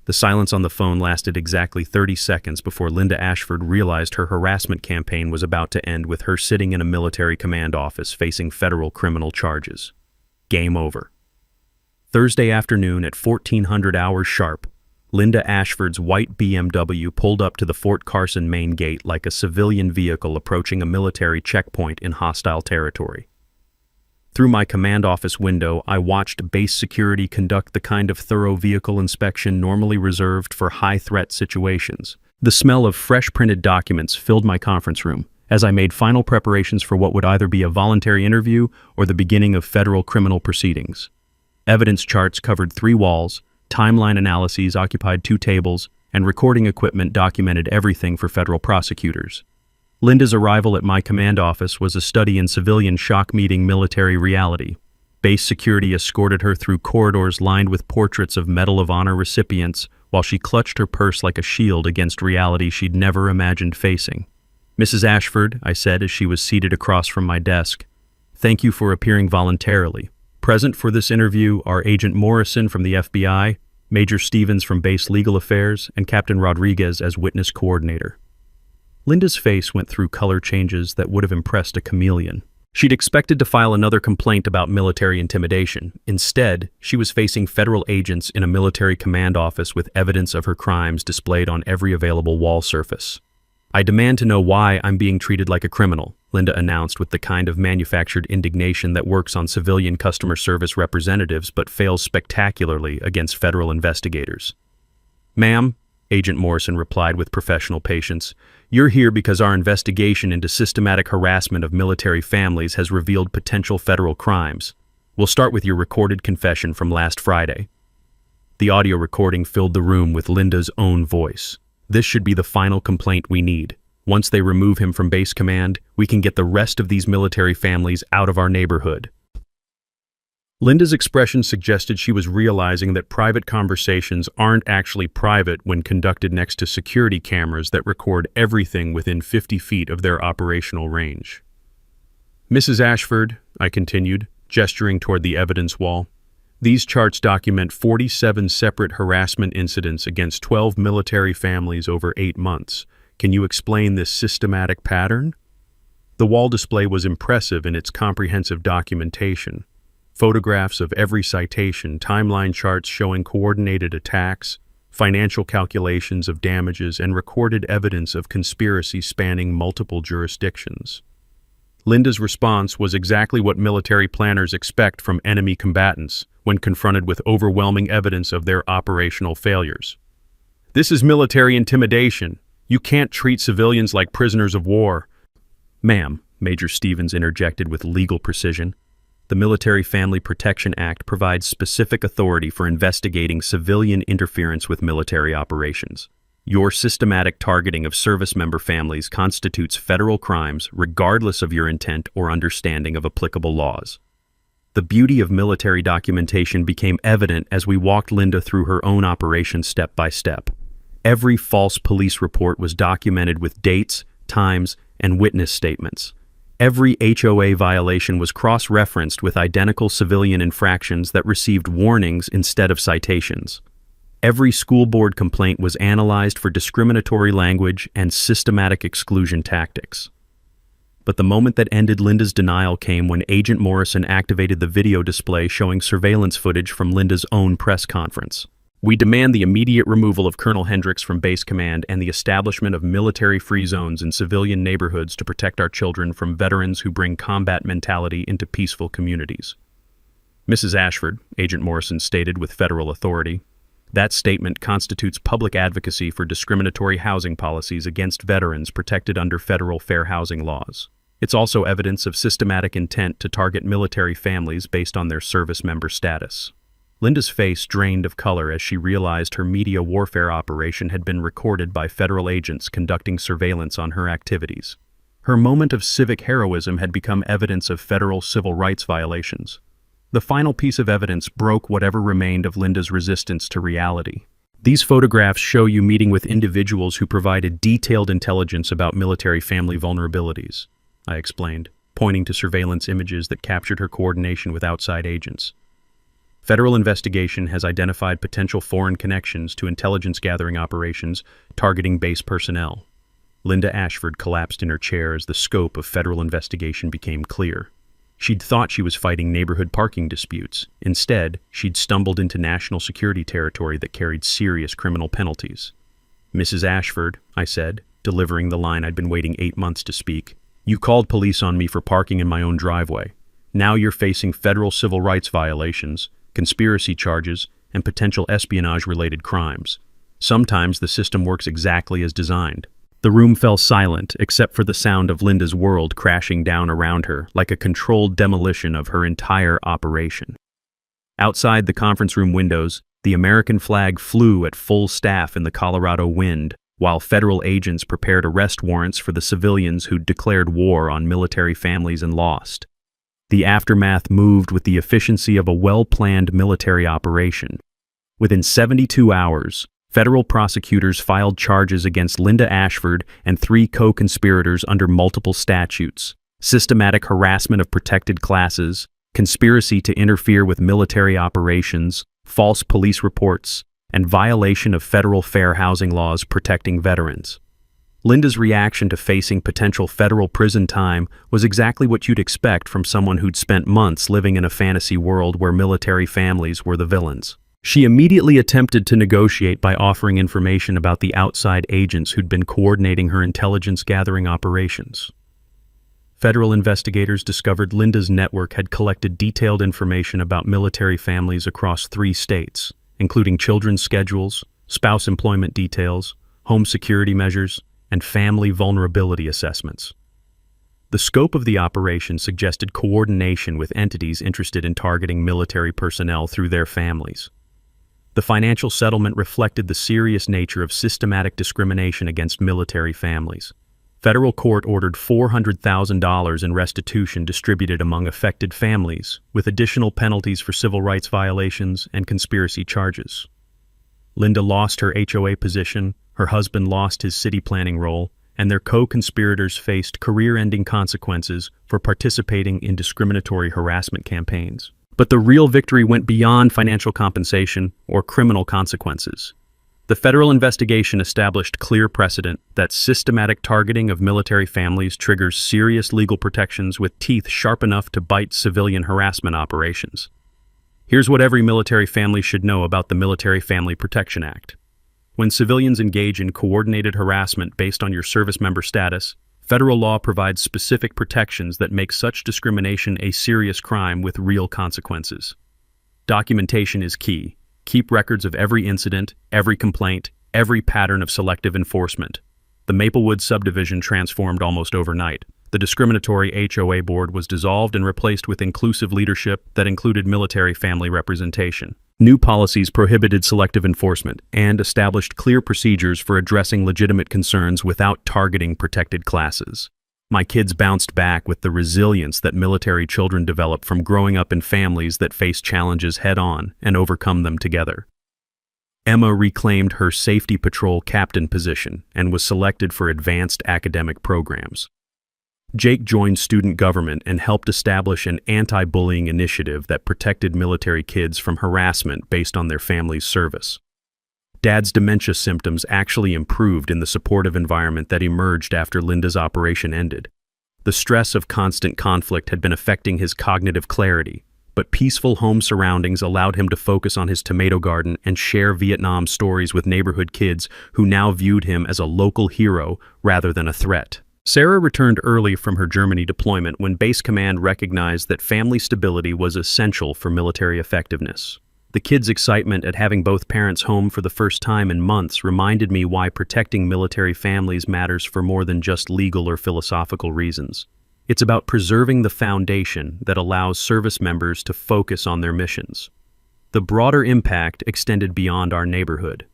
The silence on the phone lasted exactly 30 seconds before Linda Ashford realized her harassment campaign was about to end with her sitting in a military command office facing federal criminal charges. Game over. Thursday afternoon at 1400 hours sharp, Linda Ashford's white BMW pulled up to the Fort Carson main gate like a civilian vehicle approaching a military checkpoint in hostile territory. Through my command office window, I watched base security conduct the kind of thorough vehicle inspection normally reserved for high-threat situations. The smell of fresh printed documents filled my conference room as I made final preparations for what would either be a voluntary interview or the beginning of federal criminal proceedings. Evidence charts covered 3 walls, timeline analyses occupied 2 tables, and recording equipment documented everything for federal prosecutors. Linda's arrival at my command office was a study in civilian shock meeting military reality. Base security escorted her through corridors lined with portraits of Medal of Honor recipients while she clutched her purse like a shield against reality she'd never imagined facing. Mrs. Ashford, I said as she was seated across from my desk, thank you for appearing voluntarily. Present for this interview are Agent Morrison from the FBI, Major Stevens from Base Legal Affairs, and Captain Rodriguez as witness coordinator. Linda's face went through color changes that would have impressed a chameleon. She'd expected to file another complaint about military intimidation. Instead, she was facing federal agents in a military command office with evidence of her crimes displayed on every available wall surface. I demand to know why I'm being treated like a criminal, Linda announced with the kind of manufactured indignation that works on civilian customer service representatives but fails spectacularly against federal investigators. Ma'am, Agent Morrison replied with professional patience, you're here because our investigation into systematic harassment of military families has revealed potential federal crimes. We'll start with your recorded confession from last Friday. The audio recording filled the room with Linda's own voice. This should be the final complaint we need. Once they remove him from base command, we can get the rest of these military families out of our neighborhood. Linda's expression suggested she was realizing that private conversations aren't actually private when conducted next to security cameras that record everything within 50 feet of their operational range. Mrs. Ashford, I continued, gesturing toward the evidence wall, these charts document 47 separate harassment incidents against 12 military families over 8 months. Can you explain this systematic pattern? The wall display was impressive in its comprehensive documentation. Photographs of every citation, timeline charts showing coordinated attacks, financial calculations of damages, and recorded evidence of conspiracy spanning multiple jurisdictions. Linda's response was exactly what military planners expect from enemy combatants when confronted with overwhelming evidence of their operational failures. This is military intimidation. You can't treat civilians like prisoners of war. Ma'am, Major Stevens interjected with legal precision. The Military Family Protection Act provides specific authority for investigating civilian interference with military operations. Your systematic targeting of service member families constitutes federal crimes regardless of your intent or understanding of applicable laws. The beauty of military documentation became evident as we walked Linda through her own operation step by step. Every false police report was documented with dates, times, and witness statements. Every HOA violation was cross-referenced with identical civilian infractions that received warnings instead of citations. Every school board complaint was analyzed for discriminatory language and systematic exclusion tactics. But the moment that ended Linda's denial came when Agent Morrison activated the video display showing surveillance footage from Linda's own press conference. We demand the immediate removal of Colonel Hendricks from base command and the establishment of military-free zones in civilian neighborhoods to protect our children from veterans who bring combat mentality into peaceful communities. Mrs. Ashford, Agent Morrison stated with federal authority, that statement constitutes public advocacy for discriminatory housing policies against veterans protected under federal fair housing laws. It's also evidence of systematic intent to target military families based on their service member status. Linda's face drained of color as she realized her media warfare operation had been recorded by federal agents conducting surveillance on her activities. Her moment of civic heroism had become evidence of federal civil rights violations. The final piece of evidence broke whatever remained of Linda's resistance to reality. These photographs show you meeting with individuals who provided detailed intelligence about military family vulnerabilities, I explained, pointing to surveillance images that captured her coordination with outside agents. Federal investigation has identified potential foreign connections to intelligence-gathering operations targeting base personnel. Linda Ashford collapsed in her chair as the scope of federal investigation became clear. She'd thought she was fighting neighborhood parking disputes. Instead, she'd stumbled into national security territory that carried serious criminal penalties. "Mrs. Ashford," I said, delivering the line I'd been waiting 8 months to speak, "you called police on me for parking in my own driveway. Now you're facing federal civil rights violations, conspiracy charges, and potential espionage-related crimes. Sometimes the system works exactly as designed." The room fell silent, except for the sound of Linda's world crashing down around her, like a controlled demolition of her entire operation. Outside the conference room windows, the American flag flew at full staff in the Colorado wind, while federal agents prepared arrest warrants for the civilians who'd declared war on military families and lost. The aftermath moved with the efficiency of a well-planned military operation. Within 72 hours, federal prosecutors filed charges against Linda Ashford and 3 co-conspirators under multiple statutes: systematic harassment of protected classes, conspiracy to interfere with military operations, false police reports, and violation of federal fair housing laws protecting veterans. Linda's reaction to facing potential federal prison time was exactly what you'd expect from someone who'd spent months living in a fantasy world where military families were the villains. She immediately attempted to negotiate by offering information about the outside agents who'd been coordinating her intelligence-gathering operations. Federal investigators discovered Linda's network had collected detailed information about military families across 3 states, including children's schedules, spouse employment details, home security measures, and family vulnerability assessments. The scope of the operation suggested coordination with entities interested in targeting military personnel through their families. The financial settlement reflected the serious nature of systematic discrimination against military families. Federal court ordered $400,000 in restitution distributed among affected families, with additional penalties for civil rights violations and conspiracy charges. Linda lost her HOA position, her husband lost his city planning role, and their co-conspirators faced career-ending consequences for participating in discriminatory harassment campaigns. But the real victory went beyond financial compensation or criminal consequences. The federal investigation established clear precedent that systematic targeting of military families triggers serious legal protections with teeth sharp enough to bite civilian harassment operations. Here's what every military family should know about the Military Family Protection Act. When civilians engage in coordinated harassment based on your service member status, federal law provides specific protections that make such discrimination a serious crime with real consequences. Documentation is key. Keep records of every incident, every complaint, every pattern of selective enforcement. The Maplewood subdivision transformed almost overnight. The discriminatory HOA board was dissolved and replaced with inclusive leadership that included military family representation. New policies prohibited selective enforcement and established clear procedures for addressing legitimate concerns without targeting protected classes. My kids bounced back with the resilience that military children develop from growing up in families that face challenges head-on and overcome them together. Emma reclaimed her safety patrol captain position and was selected for advanced academic programs. Jake joined student government and helped establish an anti-bullying initiative that protected military kids from harassment based on their family's service. Dad's dementia symptoms actually improved in the supportive environment that emerged after Linda's operation ended. The stress of constant conflict had been affecting his cognitive clarity, but peaceful home surroundings allowed him to focus on his tomato garden and share Vietnam stories with neighborhood kids who now viewed him as a local hero rather than a threat. Sarah returned early from her Germany deployment when Base Command recognized that family stability was essential for military effectiveness. The kids' excitement at having both parents home for the first time in months reminded me why protecting military families matters for more than just legal or philosophical reasons. It's about preserving the foundation that allows service members to focus on their missions. The broader impact extended beyond our neighborhood.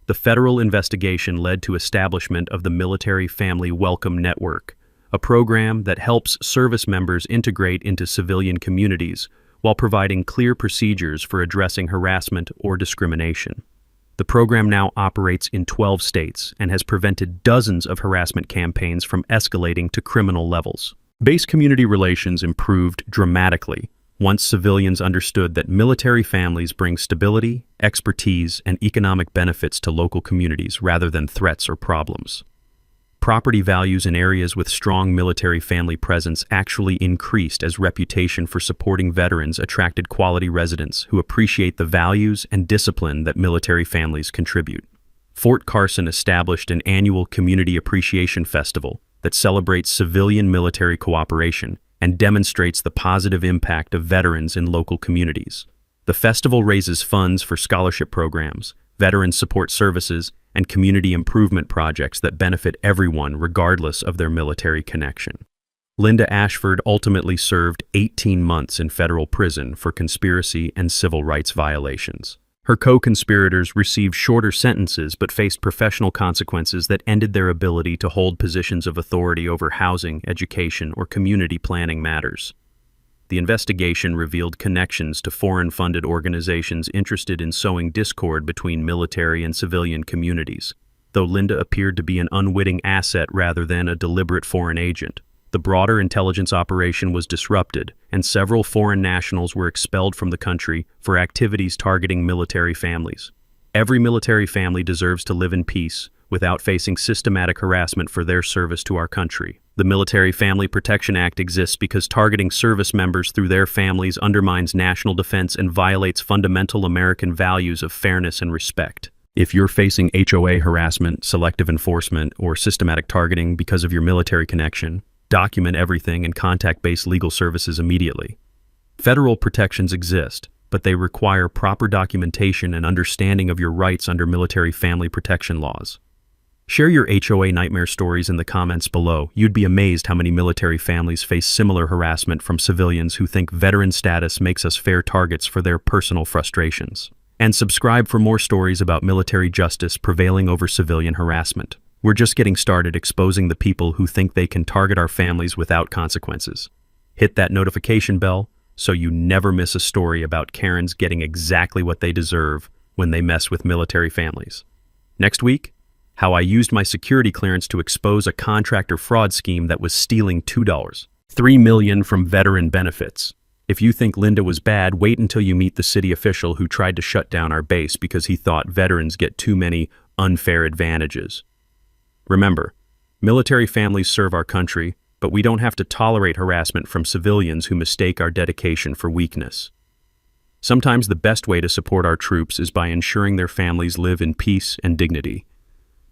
The federal investigation led to establishment of the Military Family Welcome Network, a program that helps service members integrate into civilian communities while providing clear procedures for addressing harassment or discrimination. The program now operates in 12 states and has prevented dozens of harassment campaigns from escalating to criminal levels. Base community relations improved dramatically once civilians understood that military families bring stability, expertise, and economic benefits to local communities rather than threats or problems. Property values in areas with strong military family presence actually increased as reputation for supporting veterans attracted quality residents who appreciate the values and discipline that military families contribute. Fort Carson established an annual Community Appreciation Festival that celebrates civilian-military cooperation and demonstrates the positive impact of veterans in local communities. The festival raises funds for scholarship programs, veteran support services, and community improvement projects that benefit everyone regardless of their military connection. Linda Ashford ultimately served 18 months in federal prison for conspiracy and civil rights violations. Her co-conspirators received shorter sentences but faced professional consequences that ended their ability to hold positions of authority over housing, education, or community planning matters. The investigation revealed connections to foreign-funded organizations interested in sowing discord between military and civilian communities, though Linda appeared to be an unwitting asset rather than a deliberate foreign agent. The broader intelligence operation was disrupted, and several foreign nationals were expelled from the country for activities targeting military families. Every military family deserves to live in peace without facing systematic harassment for their service to our country. The Military Family Protection Act exists because targeting service members through their families undermines national defense and violates fundamental American values of fairness and respect. If you're facing HOA harassment, selective enforcement, or systematic targeting because of your military connection, document everything and contact base legal services immediately. Federal protections exist, but they require proper documentation and understanding of your rights under military family protection laws. Share your HOA nightmare stories in the comments below. You'd be amazed how many military families face similar harassment from civilians who think veteran status makes us fair targets for their personal frustrations. And subscribe for more stories about military justice prevailing over civilian harassment. We're just getting started exposing the people who think they can target our families without consequences. Hit that notification bell so you never miss a story about Karens getting exactly what they deserve when they mess with military families. Next week, how I used my security clearance to expose a contractor fraud scheme that was stealing $3 million from veteran benefits. If you think Linda was bad, wait until you meet the city official who tried to shut down our base because he thought veterans get too many unfair advantages. Remember, military families serve our country, but we don't have to tolerate harassment from civilians who mistake our dedication for weakness. Sometimes the best way to support our troops is by ensuring their families live in peace and dignity.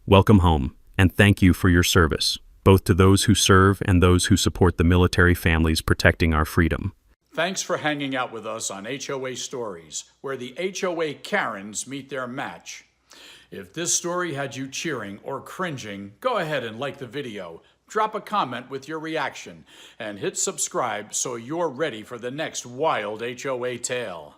Welcome home, and thank you for your service, both to those who serve and those who support the military families protecting our freedom. Thanks for hanging out with us on HOA Stories, where the HOA Karens meet their match. If this story had you cheering or cringing, go ahead and like the video, drop a comment with your reaction, and hit subscribe so you're ready for the next wild HOA tale.